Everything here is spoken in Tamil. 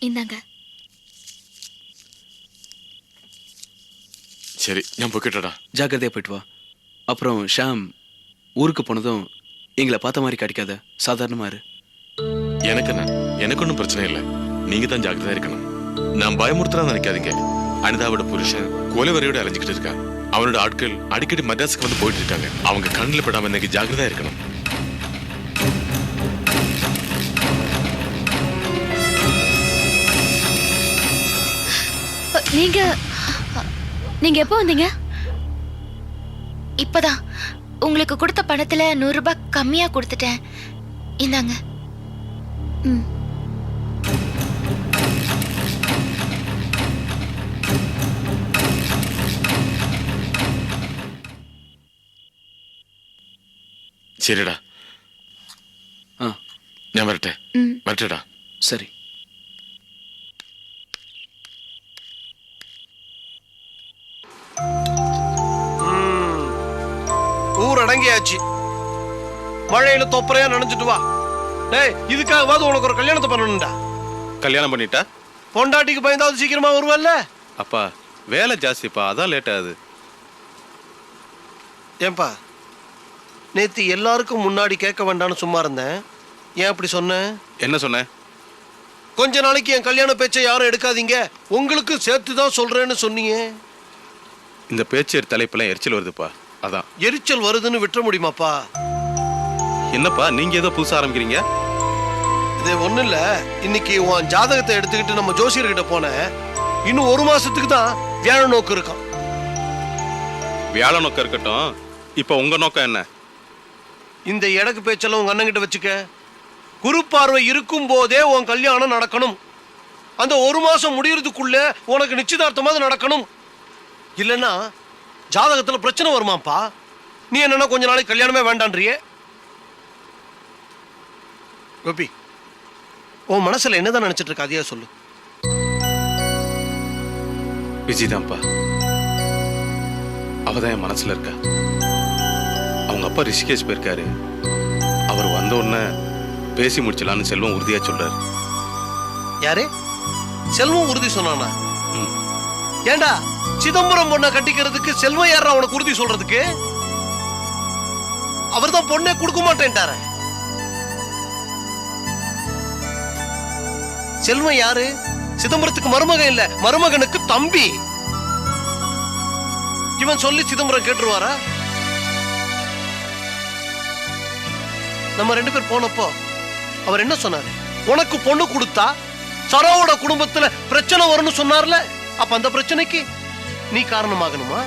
இந்தாங்க. சரி நான் போய்கிட்டடா. ஜாக்கிரதையா போயிட்டு வா. அப்புறம் ஷாம் ஊருக்கு போனதும் எங்களை பார்த்த மாதிரி கிடைக்காத, சாதாரணமா இரு. எனக்கு ஒன்றும் பிரச்சனை இல்லை. நீங்க தான் ஜாக்கிரதையா இருக்கணும். நான் பயமுறுத்துறா நினைக்காதீங்க. அனிதாவோட புருஷன் கொலைவரையோட அலைஞ்சிக்கிட்டு இருக்கான். அவனோட ஆட்கள் அடிக்கடி மദ്രാஸுக்கு வந்து போயிட்டு இருக்காங்க. அவங்க கண்ணில் படாம இன்னைக்கு ஜாக்கிரதையா இருக்கணும். நீங்க எப்போ வந்தீங்க? இப்பதான் உங்களுக்கு கொடுத்த பணத்துல 100 ரூபாய் கம்மியா கொடுத்துட்டேன். இந்தாங்க. சரிடா. நான் வரட்டேடா. சரி. ஊர் அடங்கியாச்சு. மழையில தொப்பரையா நனைஞ்சிட்டு வா. டேய், இதுக்காகவாது உனக்கு ஒரு கல்யாணத்தை பண்ணணும்டா. கல்யாணம் பண்ணிட்டா பொண்டாட்டிக்கு பயந்தாவது சீக்கிரமா வருவல்ல? அப்பா வேலை ஜாஸ்திப்பா, அதான் லேட் ஆகுது. ஏன்பா, நேத்து எல்லாருக்கும் முன்னாடி கேட்க வேண்டாம்னு சும்மா இருந்தேன். ஏன் அப்படி சொன்ன? என்ன சொன்ன? கொஞ்ச நாளைக்கு என் கல்யாண பேச்சை யாரும் எடுக்காதீங்க, உங்களுக்கு சேர்த்து தான் சொல்றேன்னு சொன்னீங்க. இந்த பேச்சு தலைப்பெல்லாம் எரிச்சல் வருதுப்பா, அதான். எரிச்சல் வருதுன்னு விட்டுற முடியுமாப்பா? என்னப்பா நீங்க ஏதோ புதுசா ஆரம்பிக்கிறீங்க? இது ஒண்ணு இல்ல. இன்னைக்கு உன் ஜாதகத்தை எடுத்துக்கிட்டு நம்ம ஜோசியர்கிட்ட போனேன். இன்னும் 1 மாசத்துக்கு தான் வியாழ நோக்கு இருக்கும். வியாழ நோக்கம் இருக்கட்டும், இப்ப உங்க நோக்கம் என்ன? இந்த எடக்கு பேச்செல்லாம் உங்க அண்ணன் கிட்ட வச்சுக்க. குரு பார்வை இருக்கும் போதே உன் கல்யாணம் நடக்கணும். அந்த 1 மாசம் முடியறதுக்குள்ள உனக்கு நிச்சயதார்த்தமாவது நடக்கணும். இல்லைன்னா ஜாதகத்துல பிரச்சனை வருமாப்பா. நீ என்னன்னா கொஞ்ச நாளைக்கு கல்யாணமே வேண்டான்றியே. கோபி, உன் மனசுல என்னதான் நினைச்சிட்டு இருக்க, அதையா சொல்லு. விஜய்தான்ப்பா, அவதான் என் மனசுல இருக்கா. அவங்க அப்பா ரிஷிகேஷ் போயிருக்காரு. அவர் வந்த உடனே பேசி முடிச்சலான்னு செல்வம் உறுதியா சொல்றாரு. யாரு? செல்வம் உறுதி சொன்னானா? ஏண்டா, சிதம்பரம் பொண்ணை கட்டிக்கிறதுக்கு செல்வம் யாரா உனக்கு உறுதி சொல்றதுக்கு? அவர் தான் பொண்ணே கொடுக்க மாட்டேன்ட்டார. செல்வம் யாரு? சிதம்பரத்துக்கு மருமகன் இல்ல, மருமகனுக்கு தம்பி. இவன் சொல்லி சிதம்பரம் கேட்டுருவாரா? நம்ம 2 பேர் போனப்போ அவர் என்ன சொன்னாரு? உனக்கு பொண்ணு கொடுத்தா சரோவோட குடும்பத்துல பிரச்சனை வரும்னு சொன்னார்ல. அப்ப அந்த பிரச்சனைக்கு நீ காரணமாகணுமா?